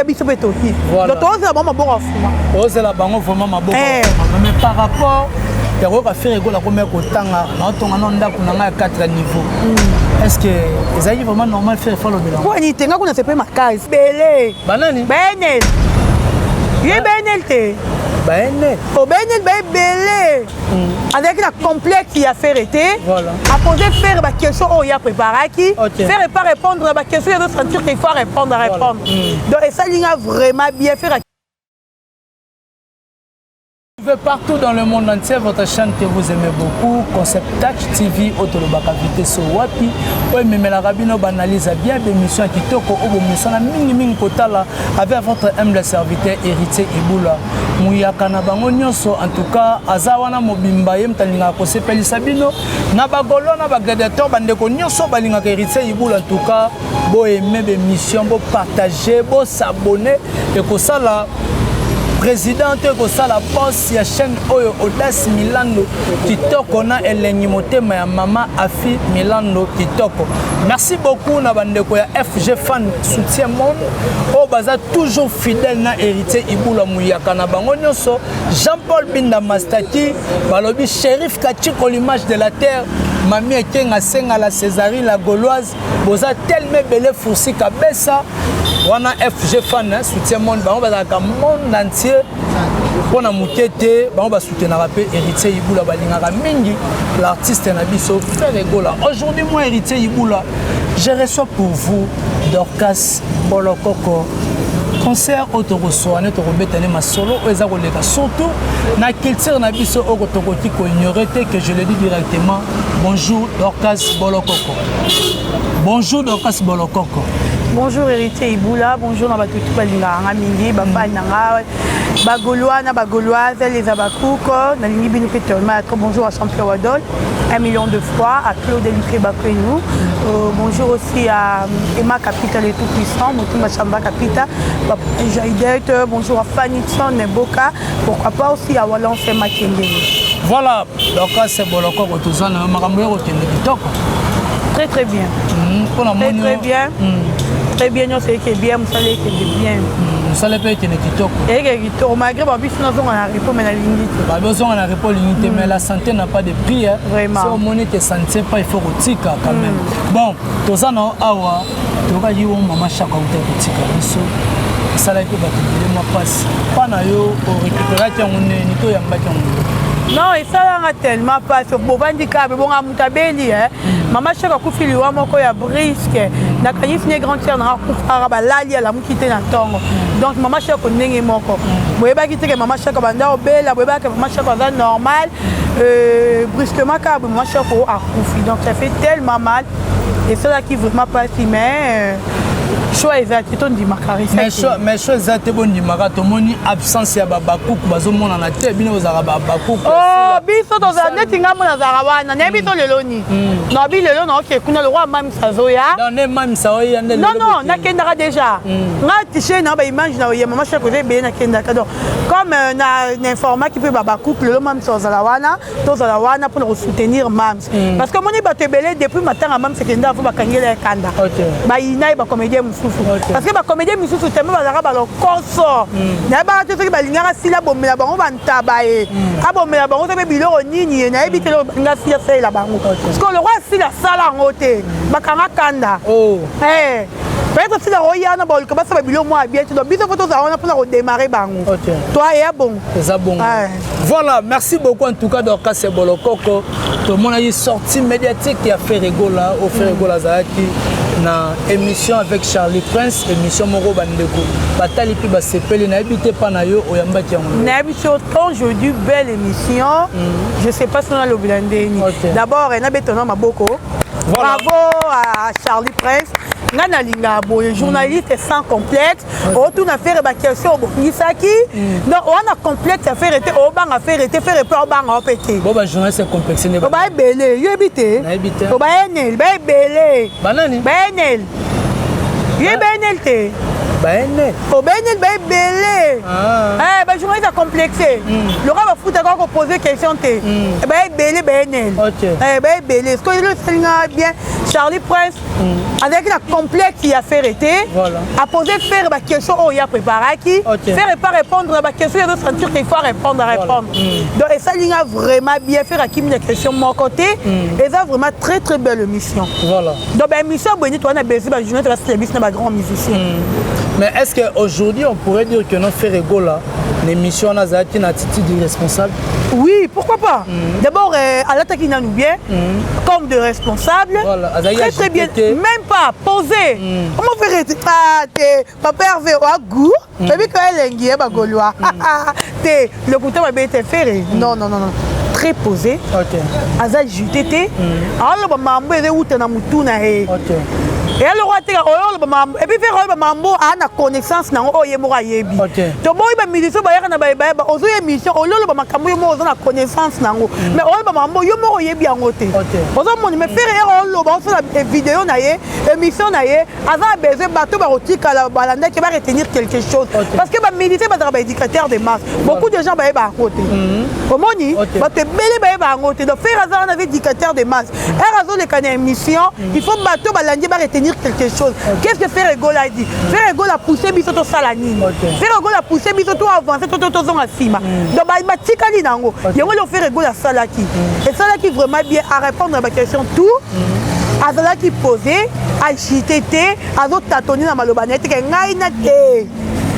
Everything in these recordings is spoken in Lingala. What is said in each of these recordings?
ya biso pe toki Voilà. donc tozela bango maboko afuma ozela bango vraiment maboko mais par rapport ya koyoka faire egola komea kotanga naotonga no ndako na ngai ya 4 niveau est-ce que ezalaki vraiment normal faire efo alobela poni te nga kuna sepe makasi bele banani benel ye benel te baene o benel baebele azalaki na complexe ya faire te Voilà. apose faire baquestion oyo ya préparaki Ok. faire pas répondre à baquestion ya sentir qu'il faut répondre donc esalinga vraiment bien faire. Partout dans le monde entier, votre chaîne que vous aimez beaucoup, Concept Touch TV, Otolobaka Vite Wapi, oui, mais la rabino banalise bien l'émission qui toko au mission la mini kotala avec votre humble serviteur héritier Iboula. Mouya Kanabango Nyoso, en tout cas, Azawana Mobimba Yem Talinga Kosepeli Sabino, Nabagolo, Nabagadator, Bandeko Nyoso, Balinga héritier Iboula, en tout cas, bo aimer des missions, bo partager, bo s'abonner, et que ça là. Président ko sala poste ya chaîne Oyo Audace Milando kitoko na elengi motema ya mama Afi Milando kitoko. Merci beaucoup na bandeko ya FG fan soutien monde o baza toujours fidèle na héritier Iboula Mouyaka na bango nyonso Jean-Paul Binda Mastaki balobi Shérif Kachiko l'image de la terre Mami Ekenga Senga la Césarine la Gauloise boza tellement belle foursi kabessa wana FG fan soutien monde bango bazaka monde entier pour na mukete bango ba soutenir pe héritier Iboula balingaka mingi l'artiste na biso Frère Egola. Aujourd'hui moi héritier Iboula je reçois pour vous Dorcas Bolokoko concert autorosoane to robetane ma solo eza koleka surtout na culture na biso oko tokoti ko ignorer que je le dis directement. Bonjour Dorcas Bolokoko. Bonjour Dorcas Bolokoko. Bonjour héritier Iboula, bonjour na batutu balinga nga mingi bafani nga bagolois na bagoloises les abakuko na lingi bino petelma bonjour à champion Wadol 1 million de fois à Claude Elifé Bakwenou bonjour aussi à Emma Capital et tout puissant Moutima Chamba Capital Jaïdet bonjour à Fanny Tson Neboka pourquoi pas aussi à Walance Makende. Voilà donc c'est boloko ko tozana makambo yo kende kitoko très très bien très bien très bien non c'est que bien vous savez que bien ça le peut kende kitoko et que kitoko malgré ba biso na zonga na repos mais na limite ba besoin na repos limite mais la santé n'a pas de prix vraiment si on monite santé pas il faut rotika quand même bon tozana awa toka yiwo mama chaka utekotika biso ça la peut battre moi passe pas na yo pour récupérer ton nini to yamba ton non et ça là tellement pas sur bovandika bon amutabeli mama chaka kufili wa moko ya brisque na kanif ne grand sœur na kufara ba lali la mukite na tongo donc mama chaka ndenge moko boyeba kiteke mama chaka banda obela boyeba que mama chaka va normal brusquement ka mama chaka a kufi donc ça fait tellement mal et ça là qui vraiment pas si mais choix exact ton di makarisa mais choix exact bon di marato moni absence ya babakuku bazomona na te bino ozaka babakuku oh biso toza neti ngambo na zara wana ne biso lelo ni no bi lelo na ok kuna le roi mam sazoya non ne mam sazoya non non na kendaka déjà nga tiché na ba image na ya mama chako ze be na kendaka donc comme na informa qui peut babakuku lelo mam sazola wana pour soutenir mam parce que moni ba tebele depuis matin mam se kenda fu bakangela kanda ba inai ba comédien parce que ba comédien misusu tellement bazaka ba lokoso na ba to soki balingaka sila bomela bango bantaba e abomela bango to be biloko nini na ebitelo nga sila sala bango parce que le roi sila sala ngote bakanga kanda peut-être si la royana ba ko basa ba biloko moi bien donc biso photo za on pour redémarrer bango toi et bon c'est bon voilà merci beaucoup en tout cas Dorcas Bolokoko tout le monde a eu sortie médiatique qui a fait rigola au fait rigola zaki na émission avec Charlie Prince émission moko bandeko batali pi ba sepeli na habité pa na yo oyamba ki yango na émission aujourd'hui belle émission je sais pas si on a le blindé d'abord na betona maboko bravo à Charlie Prince ngana linga boye journaliste sans complexe autour na faire ba question bonisaki donc on a complexe à faire était au bang à faire était faire peur bang à péter bon ba journaliste complexe ne ba belé yebité ba enel ba belé banani ba enel ye benel te baene o baene belé ba journaliste a complexé le gars va foutre quoi poser question té ba belé baene ba belé ce que le sénat bien Charlie Prince avec la complexe il a fait arrêter a poser faire ba question oh il a préparé qui faire pas répondre à ba question il doit sentir qu'il faut répondre donc et ça il a vraiment bien fait à qui la question mon côté et ça vraiment très très belle mission voilà donc ben mission bonne toi on a besoin ba journée de la service na ba grand musicien mais est-ce que aujourd'hui on pourrait dire que notre frère Ego là l'émission na zaki na attitude irresponsable oui pourquoi pas d'abord à l'attaque il nous bien comme de responsable très très bien même pas poser comment faire papa Hervé au goût baby quand elle est ba golois le couteau va être ferré non très posé aza JTT alors ba mambo eze uta na mutuna et alors et puis faire mambo a na connaissance na o yemo yebi to boy ba miliso ba yakana ba ozo émission o lolo ba makambo yo mo ozo na connaissance na ngo mais o ba mambo yo mo yebi angote ozo moni me faire o lo ba so la vidéo na ye émission na ye aza besoin bato ba rotika la balanda qui va retenir quelque chose parce que ba milité ba ba éducateur de masse beaucoup de gens ba ba côté o moni ba te belé ba angote donc faire aza na éducateur de masse erazo le kana émission il faut bato ba landi ba retenir quelque chose. Qu'est-ce que faire Ego a dit? Faire Ego a poussé biso salanine. Faire Ego a poussé biso to avancer to zonga sima. Donc ba tikali nango. Yango le faire Ego a salaki. Et salaki vraiment bien à répondre à ma question tout. Azala qui posait, à JTT, à d'autres tâtonner dans ma lobanette que ngai na te.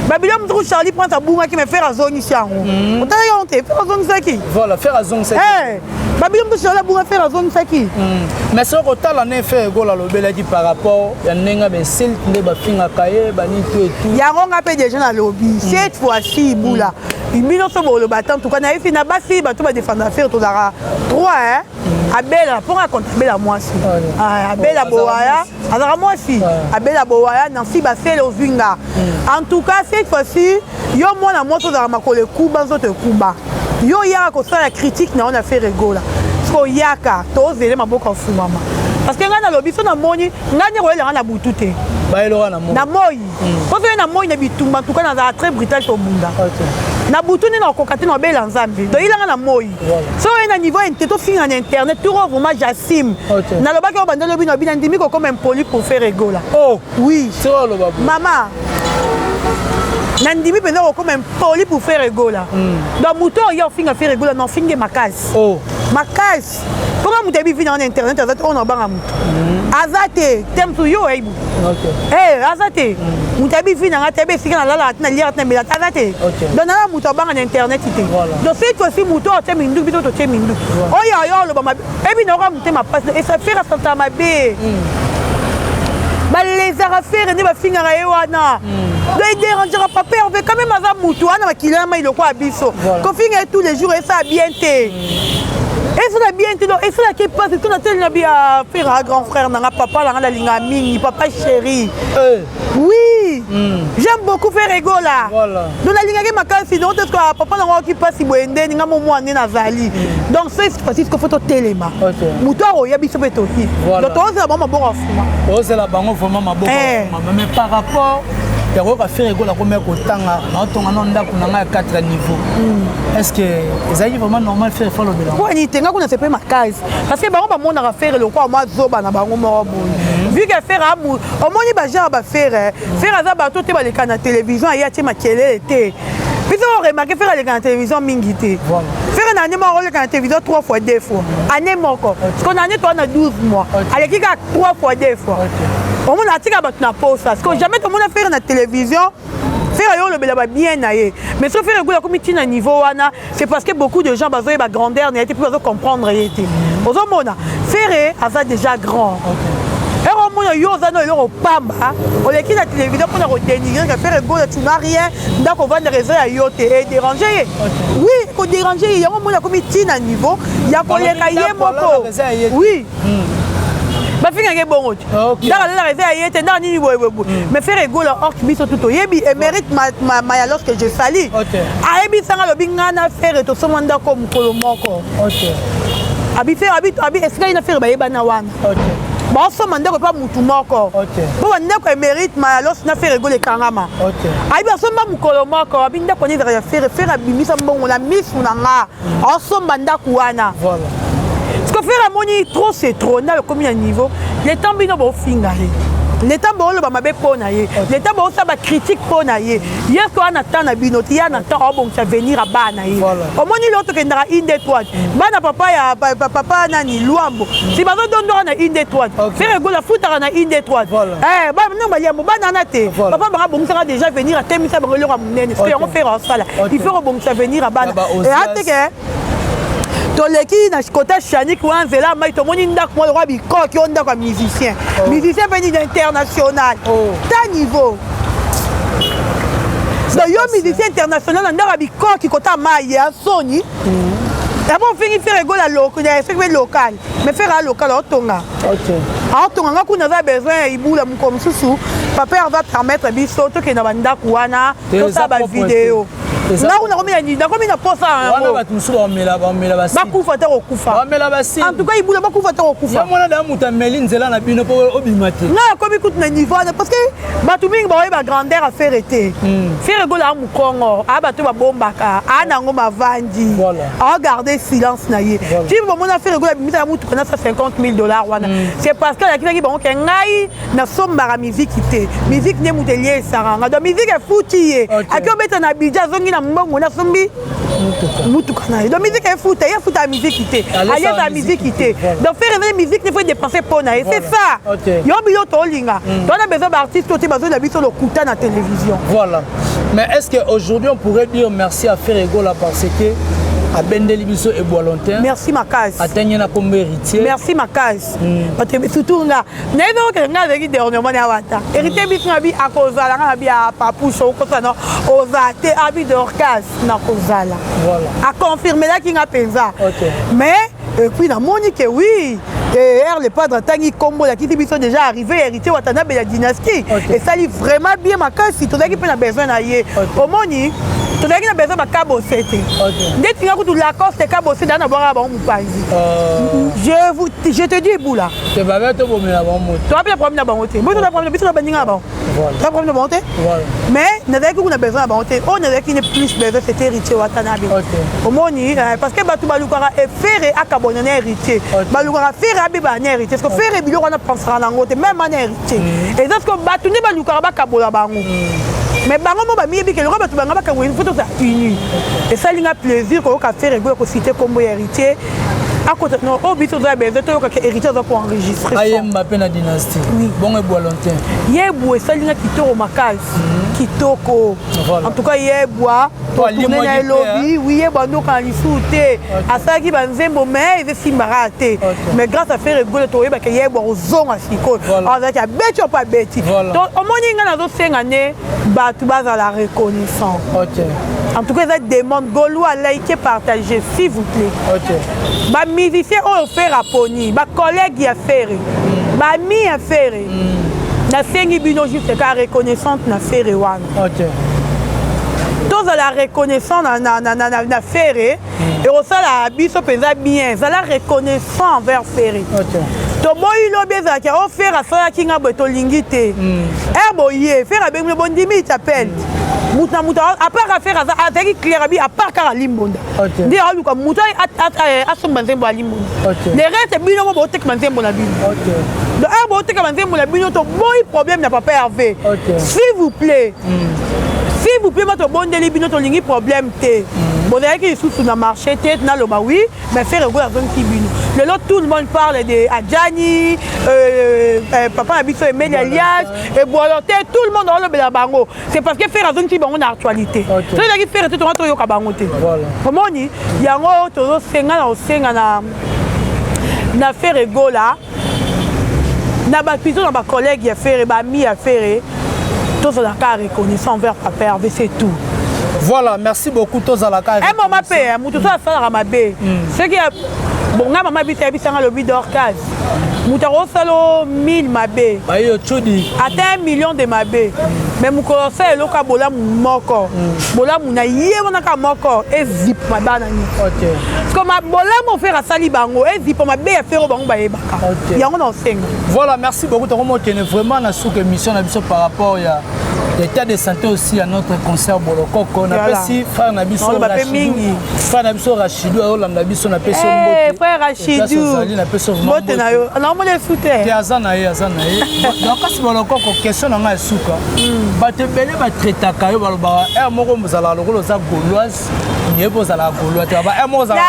Babylon me Charlie prend sa bouma qui me fait à zone ici en haut. On t'a dit on te fait à zone saki. Voilà, faire à zone saki. Babylon me Charlie bouma faire à zone saki. Mais ce que t'as l'année fait Ego la lobby dit par rapport ya nenga be sel ne ba finga kaye ba ni tout et tout. Ya ronga pe déjà na lobby. Cette fois-ci boula. Il mino so bo le battant tout kana ifi na basi ba tout ba défendre affaire to dara 3 hein. Abela pour raconter Abela moi si. Abela boaya, alors moi si. Abela boaya Nancy ba fait le vinga. En tout cas cette fois-ci, yo moi na moto za makole kuba zo te kuba. Yo ya ko ça la critique na on a fait Ego là. Parce que yaka to zele maboko fumama. Parce que ngana lobi so na moni, ngani ko ele na butute. Ba ele na moni. Na moyi. Parce que na moyi na bitumba en tout cas na très brutal to bunda. Na butuni na kokati na bela nzambe do ilanga na moyi so na niveau inteto fin en internet tout vraiment j'assume na loba ko banda lobi na bina ndimi ko comme impoli pour faire Ego là oh oui c'est le babu maman nandimi pena ko comme impoli pour faire Ego là donc muto yo finga faire Ego là non finge makas oh makas comment mutebi fin en internet azat on na banga muto azate tem to yo eibu azate mutebi fin na tebe sika na la na lire na mela azate donc na muto banga na internet ité donc c'est aussi muto te mindu bito to te mindu oya yo lo ba ebi na ko muté ma passe et ça fait ça ma bé ba les affaires ni ba finga ra wana doit déranger papa on veut quand même aza muto ana ba kilama il ko abiso ko finga tous les jours et ça bien té. Et ça bien tout et ça qui passe tout notre na bien faire un grand frère na papa la linga mingi papa chéri oui j'aime beaucoup faire Ego là voilà donc la linga ke makasi donc est-ce que papa na qui passe boende ninga momo ane na zali donc c'est parce que faut to telema muto o ya biso beto ki donc to c'est bon bon afuma oh c'est la bango vraiment maboko mais par rapport ya ko faire Ego la ko mettre otanga na tonga na ndako na 4 niveau est-ce que ezali vraiment normal faire le bilan ko ni tenga ko na sepe makasi parce que bango ba mona ra faire le ko ma zoba na bango mo vu que faire amour au moni ba genre ba faire aza ba to te ba le kana télévision ya ti makele té biso remarquer faire le kana télévision mingi té faire na nemo le kana télévision 3 fois 2 fois année moko parce qu'on année toi na 12 mois avec qui 3 fois 2 fois au mona tika ba na pause parce que jamais tout le monde faire na télévision faire yo le bela bien naé mais ce faire Ego comme tina niveau wana c'est parce que beaucoup de gens bazoye ba grandeur n'était plus comprendre été ozo mona faire asa déjà grand et au moins yo za no le pamba on les qui la télévision pour la dénigrer que faire Ego tu n'as rien donc on va de raison à yo te déranger oui ko déranger yo mona comme tina niveau ya ko le kaye moko oui ba finga ke bongo dans la réserve ayete dans ni bobo mais faire Ego la ork biso tout yebi et mérite ma ya lorsque je sali a yebi sanga lo bingana faire to somanda comme kolomoko abi faire abi est-ce qu'il a faire ba yeba na wana bon somba ndeko pa mutu moko po bandeko émérite malosi na faire egole ekangama ayibi asomba mokolo moko abi ndeko ni ezalaka ya faire abimisa mbongo na misu na nga asomba ndako wana parce que faire amoni trop c'est trop na lokomi ya niveau le temps bino bofinga ye le temps booloba mabe mpo na ye le temps boosaba critique mpo na ye yesko wana temps na bino ti ya na temps aobongisa venir a bana ye omoni lo tokendaka inde étoile bana papa ya papa nani lwambo si bazodondoka na inde étoile faire egola futaka na inde étoile bano bayambo banana te papa banga bongisaka déjà venir atemisa bango eloko ya monene parce que yango faire asala il faut kobongisa venir a bana ateke toleki na côté chanik wana nzela mai tomoni ndako moko lokola bikoki oyo ndako ya musicien musicien mpe nini international ta niveau donc yo musicien international na ndako ya bikoki kota mai ya soni abo ofingi faire egola soki mpe local mais faire a local aotonga aotonganga kuna aza besoin ya ibula moko mosusu papa va permettre biso tokende na bandako wana tosala bavideo nakomi na posa yango bakufa te kokufa en tout cas ibula bakufa te kokufa nga yakomi kutu na niveau wana parce que bato mingi baoyeba grandeur affaire ete faire egola a mokongo aa bato babombaka aa nango bavandi aogarde silence na ye ti bomona faire egola bimisaka mutuka na $150,000 wana c'est parce que alakisaki bango ke ngai nasombaka miziki te miziki nde mutu elie esaranga donc miziki efuti ye aki obeta na bidja azongi na mbongo nasombi mutuka na ye donc miziki efuta ye afuta ya miziki te alieza ya miziki te donc faire evele miziki ne faut dépenser mpo na ye c'est ça yo bilo tolinga tona besoin baartiste ote bazoyela biso lokuta na télévision. Voilà, mais est-ce qu'aujourd'hui on pourrait dire merci à Faire Egola parce que à Bendeli biso et Boalontin. Merci Makaz. Atteignez na comme héritier. Merci Makaz. Surtout là, n'avez que n'a avec dernièrement na wata. Héritier biso na bi akozala na bi a papoucho ko ça non ozate abi d'orcas na kozala. Voilà. A confirmer là qui n'a penza. Mais et puis na monique oui. Et le padre Tangi Combo la qui biso déjà arrivé héritier watana be la dynastie. Et ça lui vraiment bien Makaz si tu as qui peut na besoin na ye. Au moni tu as qui na besoin ba kabo c'était. Dès que tu la coste kabo c'est dans boire ba mupanzi. Je te dis boula. Tu vas mettre au bomber la bombe. Tu vas bien prendre la bombe. Moi tu vas prendre biso na bandinga ba. Tu vas prendre la bombe. Mais na dès que on a besoin ba bombe, on a qui ne plus besoin cet héritier watana be. Au moni parce que ba tu balukara et faire akabonner héritier. Balukara faire abi ba héritier parce que faire bilo on a pensera na ngote même en héritier. Et parce que ba tu ne balukara ba kabola bango. Mais bango mo ba miyebi ke le roba tu banga ba kawo une photo ça uni. Et ça linga plaisir ko ka faire ego ko citer comme héritier. À côté non au biso za bezo to ka héritier za ko enregistrer. Ayem Mbappé na dynastie. Oui. Bon et Boalontin. Yebou ça linga kitoko makasi. Kitoko. En tout cas yebwa to tourner na lobby, oui yebwa no kan lisute. Asaki banzembo mais il simbarate. Mais grâce à faire ego to yeba ke yebwa ozonga siko. Avec a beto pas beti. Donc au moninga na zo sengane batu baza la reconnaissance. En tout cas, ça demande Gaulois liker, partager, s'il vous plaît. Bah musicien on faire à Pony, bah collègue a faire, bah mi a faire. Na sengi bino juste ka reconnaissante na faire one. Tous la reconnaissance na faire et on ça la biso penza bien, ça la reconnaissant envers faire. To boy lo beza ki o faire à ça ki nga beto lingite. Boye faire avec le bon dimi t'appelle. Muta à part faire à avec clair à part car limbonda. Ndi alu ka muta asomba nzembo limbonda. Le reste bino mo botek manzembo na bino. Le botek manzembo na bino to boy problème n'a pas pervé. S'il vous plaît. S'il vous plaît, votre bon délit, notre ligne problème té. Bon, d'ailleurs, qui sous le marché, tête, n'a le oui, mais faire la zone qui bino. Le lot, tout le monde parle de Adjani, papa Abisso et Mélialias, et Boaloté, tout le monde a le Bélabango. C'est parce que faire la zone qui est en actualité. C'est là qui fait tout le monde à Bangoté. Comment on dit, il y a un autre Senga na faire Egola, na plutôt dans ma collègue, il y a fait, mi a fait. Tous à la carte reconnaissant envers Papa Hervé, c'est tout. Voilà, merci beaucoup tous à la carte. Un moment paix, tout ça ça la ramabé. Ce qui bon nga mama bisanga lobi d'orcas mutaro salo 1000 mabe bayo chudi ata 1 million de mabe mais mukolo sa eloka bola moko bola muna yebona ka moko ezip mabana ni OK comme bola mo faire asali bango ezip mabe ya fero bango ba yebaka yango na osenga. Voilà, merci beaucoup to ko tenir vraiment na sous émission na biso par rapport ya l'état de santé aussi à notre concert Bolokoko na pesi frère na biso Rachidou frère na biso Rachidou olanda biso na pesi mbote frère Rachidou na pesi mbote na yo na mo le soute ya azana ye donc kasi Bolokoko question na nga suka bato bele ba traitaka yo baloba moko muzala lokolo za gauloise nyebo za la gauloise ba mo za la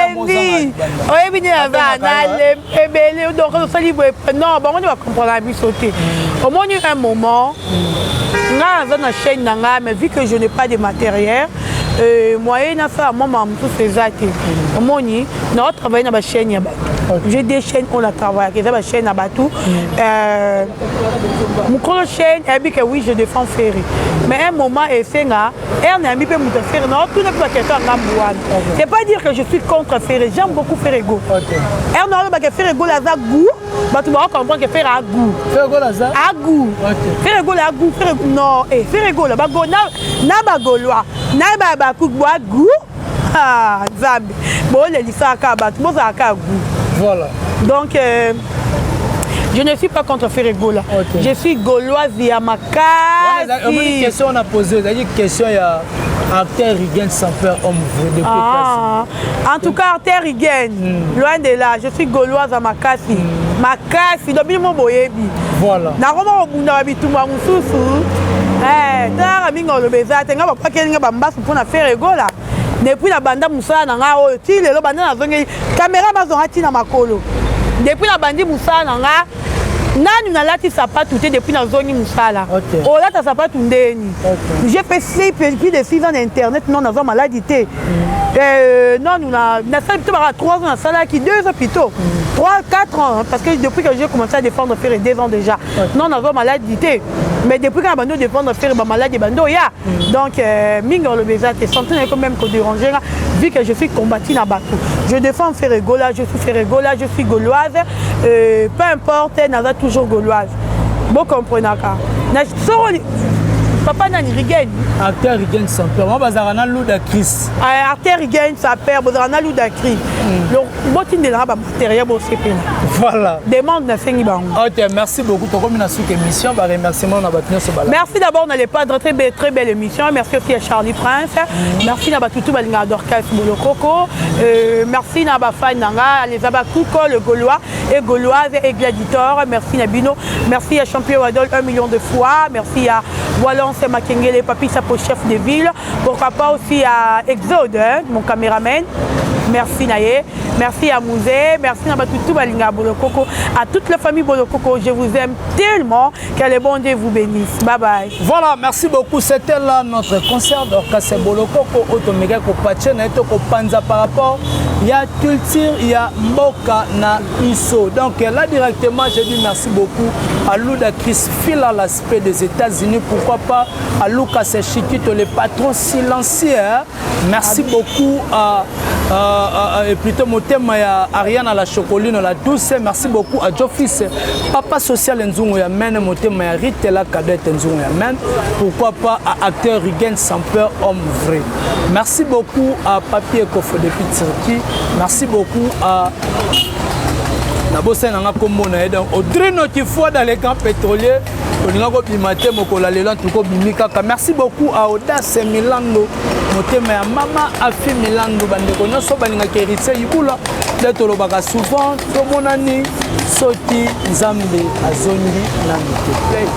lembi oyebi ni ava na lebele donc ça libre non bon on va comprendre la biso te au moins un moment nga dans la chaîne nanga mais vu que je n'ai pas de matériel moyen na faire maman tout ces actes moni na travailler na ba chaîne ya j'ai des chaînes on a travaillé que ba chaîne na batou mon colo chaîne et bien que oui je défends Ferry mais un moment et senga on a mis peu muta Ferry non tout ne peut pas question ngambouane c'est pas dire que je suis contre Ferry j'aime beaucoup Ferrygo on a ba que Ferrygo la za goût ba tu vas comprendre que Ferry a goût Ferrygo la za a goût Ferrygo la goût non et Ferrygo la ba go na ba golois na ba ku bois goût ah zambi bon les lisaka ba tu boza ka goût. Voilà. Donc je ne suis pas contre Ferrygo là. Je suis gauloise via ma case. Une question on a posé, une question il y a Arthur Rigen sans peur homme vrai depuis en tout cas Arthur Rigen loin de là, je suis gauloise à ma case. Ma case dobi mo boyebi. Voilà. Na roma obunda bitumba mususu. Tara mingo lo bezate nga papa kelinga bambasu pona Ferrygo là. Depuis la bande musala nanga oyo ti lelo bande na zongi caméra bazonga ti na makolo depuis la bande musala nanga nani na lati sapatu te depuis na zongi musala o lata sapatu ndeni j'ai fait plus de 6 ans d'internet non na maladie te non nous na ça plutôt 3 ans na sala qui 2 ans plutôt 3-4 ans parce que depuis que j'ai commencé à défendre faire 2 ans déjà non na maladie te mais depuis que bando défendre faire maladie bando ya donc mingo le bezate santé quand même que déranger vu que je suis combattu na bateau je défends Ferrygo là je suis Ferrygo là je suis gauloise peu importe na toujours gauloise bon comprenez ka na papa nani Rigen Arthur Rigen sans peur moi bazarana Louda Chris Arthur Rigen sa père bazarana Louda Chris donc botine de la matériel bo sepena voilà demande na fengi bango. OK merci beaucoup to comme na sous émission ba remerciement na batino so bala merci d'abord na les pas de très belle émission merci aussi à Charlie Prince merci na batutu balinga d'orchas Bolokoko merci na ba fan nanga les abakuko le gaulois et gauloise et gladiateur merci na bino merci à champion Wadol 1 million de fois merci à Wallon c'est Makengele Papi Sapo chef de ville pourquoi pas aussi à Exode mon caméraman merci Naye merci à Mouzé merci à Batutu Balinga Bolokoko à toute la famille Bolokoko je vous aime tellement que le bon Dieu vous bénisse bye bye. Voilà merci beaucoup c'était là notre concert d'orchestre Bolokoko Otomega Kopache na etoko panza par rapport il y a culture il y a mboka na iso donc là directement je dis merci beaucoup à Louda Chris fil à l'aspect des États-Unis pourquoi pas à Lucas Chiquito le patron silencieux merci beaucoup et plutôt mon thème ya Ariane à la chocoline la douce merci beaucoup à Jofis papa social nzungu ya men mon thème ya Ritela cadette nzungu ya men pourquoi pas à acteur Rigen sans peur homme vrai merci beaucoup à Papier Kofo depuis Turquie merci beaucoup à Nabosa nanga kombo na donc Audrey Notifo dans les camps pétroliers olinga ko bimate mokola lelo tuko bimika merci beaucoup à Audace Milando motema ya mama Afi Milando bandeko nyonso balinga kerise yibula d'être lobaka souvent to monani soti nzambe azongi na mitepe